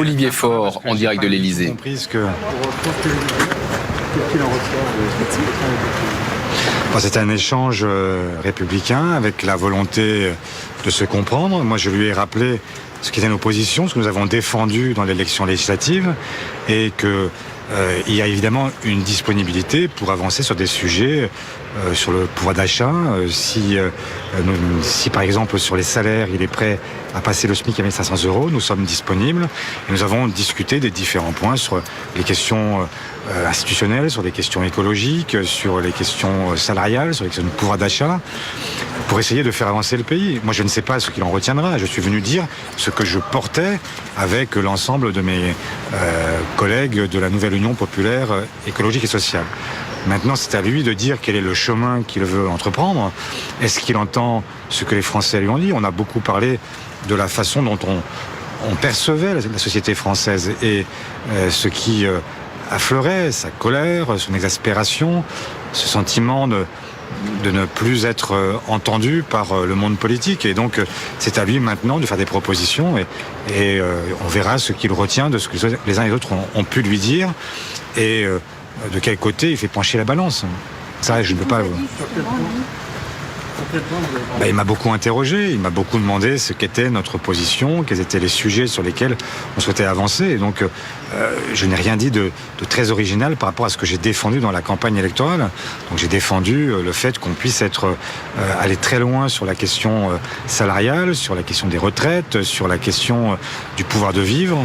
Olivier Faure, en direct de l'Élysée. C'est un échange républicain avec la volonté de se comprendre. Moi, je lui ai rappelé ce qu'étaient nos positions, ce que nous avons défendu dans l'élection législative, et qu'il y a évidemment une disponibilité pour avancer sur des sujets, sur le pouvoir d'achat. Si par exemple sur les salaires, il est prêt à passer le SMIC à 1 500 €, nous sommes disponibles. Et nous avons discuté des différents points sur les questions institutionnelles, sur les questions écologiques, sur les questions salariales, sur les questions de pouvoir d'achat, pour essayer de faire avancer le pays. Moi, je ne sais pas ce qu'il en retiendra. Je suis venu dire ce que je portais avec l'ensemble de mes collègues de la nouvelle Union populaire écologique et sociale. Maintenant, c'est à lui de dire quel est le chemin qu'il veut entreprendre. Est-ce qu'il entend ce que les Français lui ont dit? On a beaucoup parlé de la façon dont on percevait la société française et ce qui affleurait, sa colère, son exaspération, ce sentiment de ne plus être entendu par le monde politique. Et donc, c'est à lui maintenant de faire des propositions et on verra ce qu'il retient de ce que les uns et les autres ont pu lui dire et de quel côté il fait pencher la balance. Ça, je ne peux pas... Il m'a beaucoup interrogé, il m'a beaucoup demandé ce qu'était notre position, quels étaient les sujets sur lesquels on souhaitait avancer. Et donc, je n'ai rien dit de très original par rapport à ce que j'ai défendu dans la campagne électorale. Donc, j'ai défendu le fait qu'on puisse aller très loin sur la question salariale, sur la question des retraites, sur la question du pouvoir de vivre,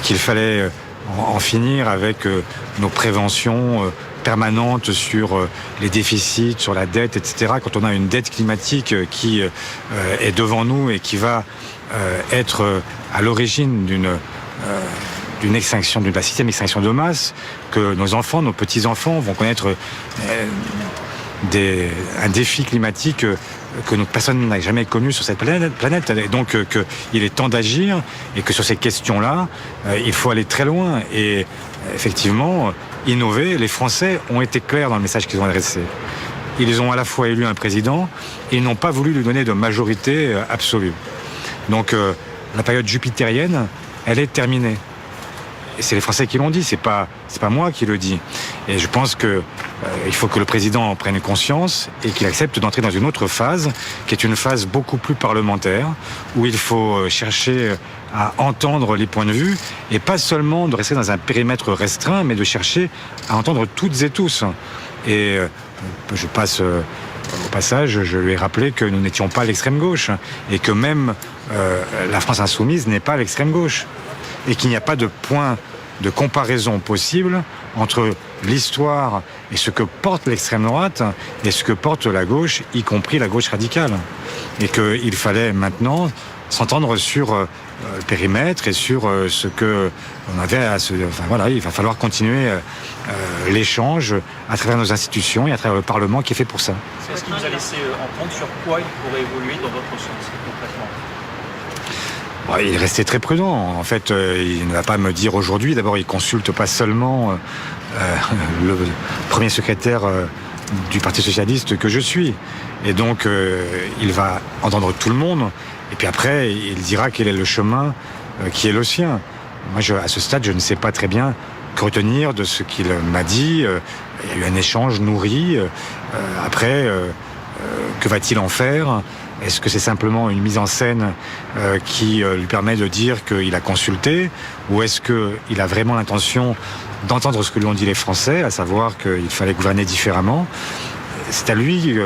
qu'il fallait en finir avec nos préventions permanente sur les déficits, sur la dette, etc. Quand on a une dette climatique qui est devant nous et qui va être à l'origine d'une extinction, d'une 6e extinction de masse, que nos enfants, nos petits-enfants vont connaître un défi climatique que personne n'a jamais connu sur cette planète. Et donc qu'il est temps d'agir et que sur ces questions-là, il faut aller très loin. Et effectivement, innover, les Français ont été clairs dans le message qu'ils ont adressé. Ils ont à la fois élu un président et ils n'ont pas voulu lui donner de majorité absolue. Donc la période jupitérienne, elle est terminée. Et c'est les Français qui l'ont dit, c'est pas moi qui le dis. Et je pense il faut que le président en prenne conscience et qu'il accepte d'entrer dans une autre phase, qui est une phase beaucoup plus parlementaire, où il faut chercher à entendre les points de vue, et pas seulement de rester dans un périmètre restreint, mais de chercher à entendre toutes et tous. Et je passe au passage, je lui ai rappelé que nous n'étions pas l'extrême gauche, et que même la France insoumise n'est pas l'extrême gauche, et qu'il n'y a pas de point de comparaison possible entre l'histoire et ce que porte l'extrême droite et ce que porte la gauche, y compris la gauche radicale. Et qu'il fallait maintenant s'entendre sur le périmètre et sur ce que on avait à se... Enfin voilà, il va falloir continuer l'échange à travers nos institutions et à travers le Parlement qui est fait pour ça. Est-ce qu'il vous a laissé entendre sur quoi il pourrait évoluer dans votre sens concrètement ? Il est resté très prudent. En fait, il ne va pas me dire aujourd'hui. D'abord, il consulte pas seulement le premier secrétaire du Parti socialiste que je suis. Et donc, il va entendre tout le monde. Et puis après, il dira quel est le chemin qui est le sien. Moi, à ce stade, je ne sais pas très bien que retenir de ce qu'il m'a dit. Il y a eu un échange nourri. Après, que va-t-il en faire ? Est-ce que c'est simplement une mise en scène qui lui permet de dire qu'il a consulté, ou est-ce qu'il a vraiment l'intention d'entendre ce que lui ont dit les Français, à savoir qu'il fallait gouverner différemment? C'est à lui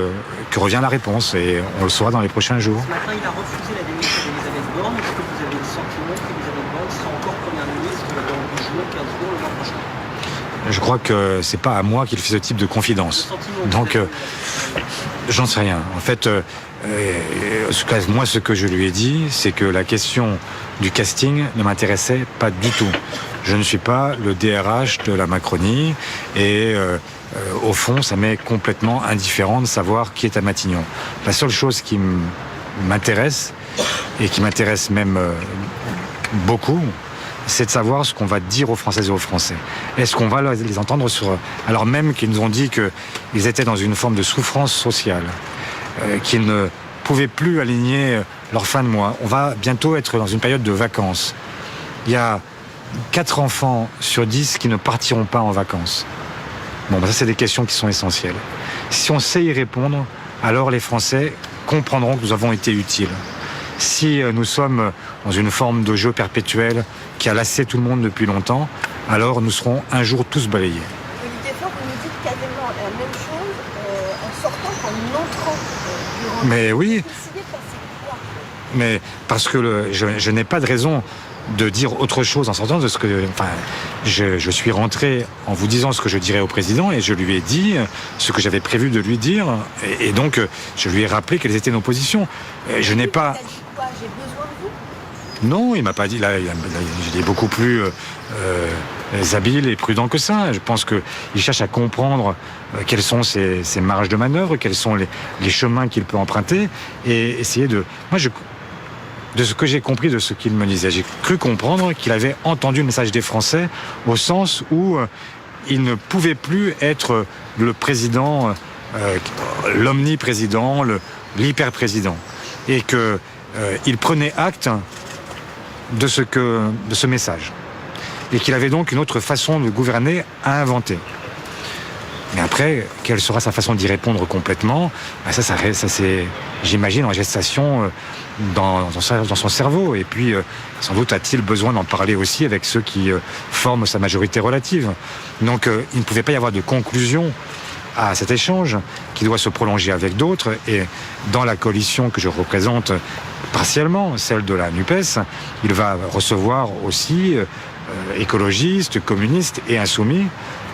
que revient la réponse, et on le saura dans les prochains jours. Ce matin, il a refusé la démission d'Elisabeth Borne. Est-ce que vous avez le sentiment qu'Elisabeth Borne sera encore Première ministre dans 10 jours, 15 jours, le mois prochain? Je crois que c'est pas à moi qu'il fait ce type de confidence. Donc, j'en sais rien. En fait, moi, ce que je lui ai dit, c'est que la question du casting ne m'intéressait pas du tout. Je ne suis pas le DRH de la Macronie et au fond, ça m'est complètement indifférent de savoir qui est à Matignon. La seule chose qui m'intéresse, et qui m'intéresse même beaucoup, c'est de savoir ce qu'on va dire aux Françaises et aux Français. Est-ce qu'on va les entendre alors même qu'ils nous ont dit qu'ils étaient dans une forme de souffrance sociale, qu'ils ne pouvaient plus aligner leur fin de mois. On va bientôt être dans une période de vacances. Il y a 4 enfants sur 10 qui ne partiront pas en vacances. Bon, ça, c'est des questions qui sont essentielles. Si on sait y répondre, alors les Français comprendront que nous avons été utiles. Si nous sommes dans une forme de jeu perpétuel qui a lassé tout le monde depuis longtemps, alors nous serons un jour tous balayés. Olivier Faure, vous nous dites quasiment la même chose en sortant qu'en entrant durant. Mais oui. Décidé de passer quoi ? Mais parce que je n'ai pas de raison de dire autre chose en sortant de ce que... Enfin, je suis rentré en vous disant ce que je dirais au président et je lui ai dit ce que j'avais prévu de lui dire. Et donc, je lui ai rappelé quelles étaient nos positions. Je n'ai pas... Il a dit quoi ? J'ai besoin de vous ? Non, il m'a pas dit... Là, il est beaucoup plus habile et prudent que ça. Je pense qu'il cherche à comprendre quelles sont ses marges de manœuvre, quels sont les chemins qu'il peut emprunter et essayer de... Moi, de ce que j'ai compris de ce qu'il me disait. J'ai cru comprendre qu'il avait entendu le message des Français au sens où il ne pouvait plus être le président, l'omniprésident, l'hyper-président. Et qu'il prenait acte de ce message. Et qu'il avait donc une autre façon de gouverner à inventer. Mais après, quelle sera sa façon d'y répondre complètement ? Ça c'est, j'imagine, en gestation dans son cerveau. Et puis, sans doute a-t-il besoin d'en parler aussi avec ceux qui forment sa majorité relative. Donc, il ne pouvait pas y avoir de conclusion à cet échange qui doit se prolonger avec d'autres. Et dans la coalition que je représente partiellement, celle de la NUPES, il va recevoir aussi écologistes, communistes et insoumis.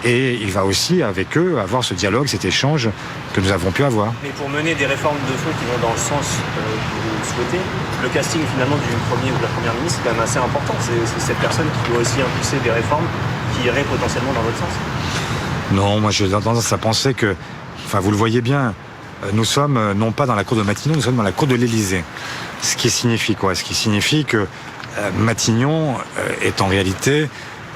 Et il va aussi, avec eux, avoir ce dialogue, cet échange que nous avons pu avoir. Mais pour mener des réformes de fond qui vont dans le sens que vous souhaitez, le casting finalement du Premier ou de la Première ministre, c'est quand même assez important. C'est cette personne qui doit aussi impulser des réformes qui iraient potentiellement dans votre sens. Non, moi j'ai tendance à penser que, enfin vous le voyez bien, nous sommes non pas dans la cour de Matignon, nous sommes dans la cour de l'Élysée. Ce qui signifie quoi ? Ce qui signifie que Matignon est en réalité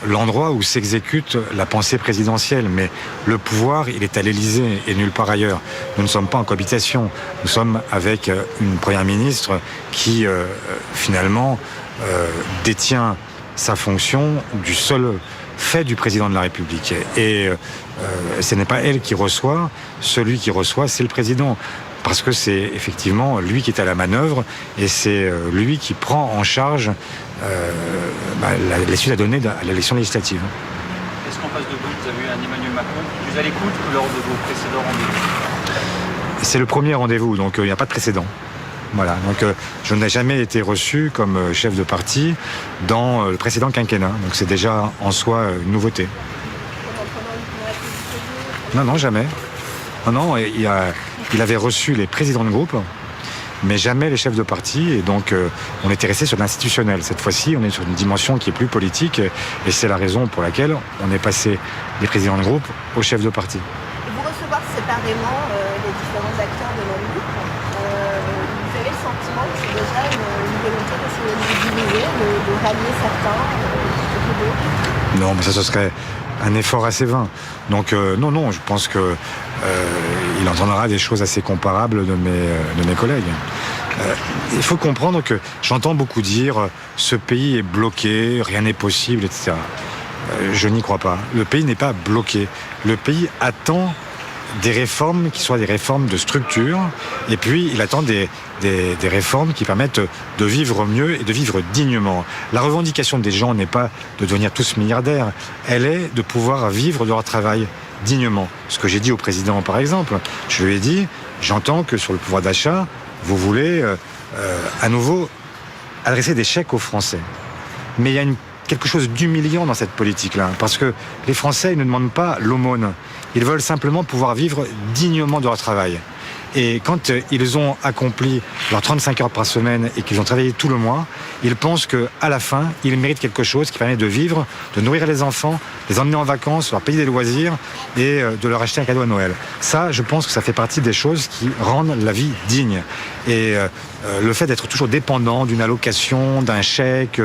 l'endroit où s'exécute la pensée présidentielle. Mais le pouvoir, il est à l'Élysée et nulle part ailleurs. Nous ne sommes pas en cohabitation. Nous sommes avec une première ministre qui, finalement, détient sa fonction du seul fait du président de la République. Et ce n'est pas elle qui reçoit. Celui qui reçoit, c'est le président. Parce que c'est effectivement lui qui est à la manœuvre et c'est lui qui prend en charge les suites à donner à l'élection législative. Est-ce qu'en face de vous avez eu un Emmanuel Macron plus à l'écoute que lors de vos précédents rendez-vous ? C'est le premier rendez-vous, donc il n'y a pas de précédent. Voilà, donc je n'ai jamais été reçu comme chef de parti dans le précédent quinquennat. Donc c'est déjà en soi une nouveauté. Non, jamais. Non, il avait reçu les présidents de groupe, mais jamais les chefs de parti. Et donc, on était resté sur l'institutionnel. Cette fois-ci, on est sur une dimension qui est plus politique. Et c'est la raison pour laquelle on est passé des présidents de groupe aux chefs de parti. Vous recevoir séparément les différents acteurs de notre groupe, vous avez le sentiment que c'est déjà une volonté d'essayer de vous diviser, de rallier certains plutôt que d'autres ? Non, mais ça, ce serait un effort assez vain. Donc non, je pense que il entendra des choses assez comparables de mes collègues. Il faut comprendre que j'entends beaucoup dire ce pays est bloqué, rien n'est possible, etc. Je n'y crois pas. Le pays n'est pas bloqué. Le pays attend des réformes qui soient des réformes de structure, et puis il attend des réformes qui permettent de vivre mieux et de vivre dignement. La revendication des gens n'est pas de devenir tous milliardaires, elle est de pouvoir vivre de leur travail dignement. Ce que j'ai dit au président, par exemple, je lui ai dit, j'entends que sur le pouvoir d'achat, vous voulez à nouveau adresser des chèques aux Français. Mais il y a quelque chose d'humiliant dans cette politique-là, parce que les Français ils ne demandent pas l'aumône, ils veulent simplement pouvoir vivre dignement de leur travail. Et quand ils ont accompli leurs 35 heures par semaine et qu'ils ont travaillé tout le mois, ils pensent qu'à la fin, ils méritent quelque chose qui permet de vivre, de nourrir les enfants, les emmener en vacances, leur payer des loisirs et de leur acheter un cadeau à Noël. Ça, je pense que ça fait partie des choses qui rendent la vie digne. Et le fait d'être toujours dépendant d'une allocation, d'un chèque,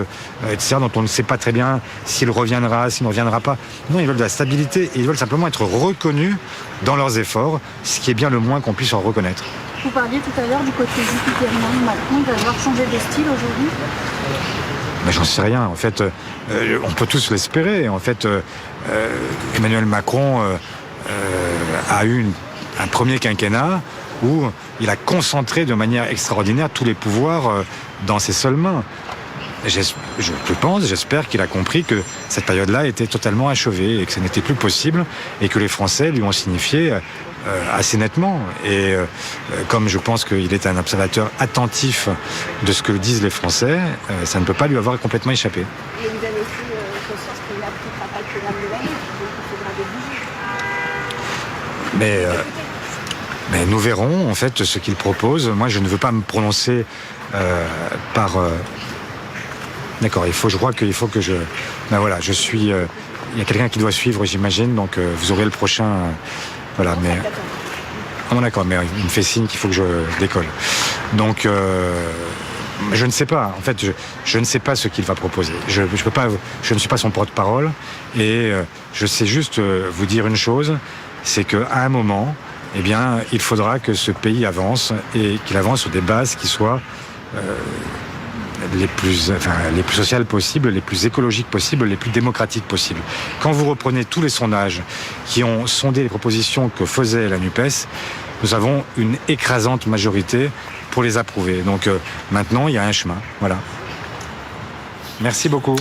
etc., dont on ne sait pas très bien s'il reviendra, s'il ne reviendra pas. Non, ils veulent de la stabilité et ils veulent simplement être reconnus dans leurs efforts, ce qui est bien le moins qu'on puisse en reconnaître. Vous parliez tout à l'heure du côté jupitérien de Macron, il va devoir changer de style aujourd'hui ? Mais j'en sais rien. En fait, on peut tous l'espérer. En fait, Emmanuel Macron a eu un premier quinquennat où il a concentré de manière extraordinaire tous les pouvoirs dans ses seules mains. J'espère qu'il a compris que cette période-là était totalement achevée et que ce n'était plus possible et que les Français lui ont signifié assez nettement. Et comme je pense qu'il est un observateur attentif de ce que disent les Français, ça ne peut pas lui avoir complètement échappé. Et vous avez aussi conscience qu'il n'appliquera pas le programme de l'année, donc il faudra des budgets. Mais nous verrons en fait ce qu'il propose. Moi, je ne veux pas me prononcer par... D'accord, je crois qu'il faut que je... Ben voilà, je suis... Il y a quelqu'un qui doit suivre, j'imagine, donc vous aurez le prochain... voilà, mais... Ah bon, d'accord, mais il me fait signe qu'il faut que je décolle. Donc, je ne sais pas. En fait, je ne sais pas ce qu'il va proposer. Je ne suis pas son porte-parole. Et je sais juste vous dire une chose, c'est qu'à un moment, eh bien, il faudra que ce pays avance et qu'il avance sur des bases qui soient... les plus sociales possibles, les plus écologiques possibles, les plus démocratiques possibles. Quand vous reprenez tous les sondages qui ont sondé les propositions que faisait la NUPES, nous avons une écrasante majorité pour les approuver. Donc maintenant, il y a un chemin. Voilà. Merci beaucoup.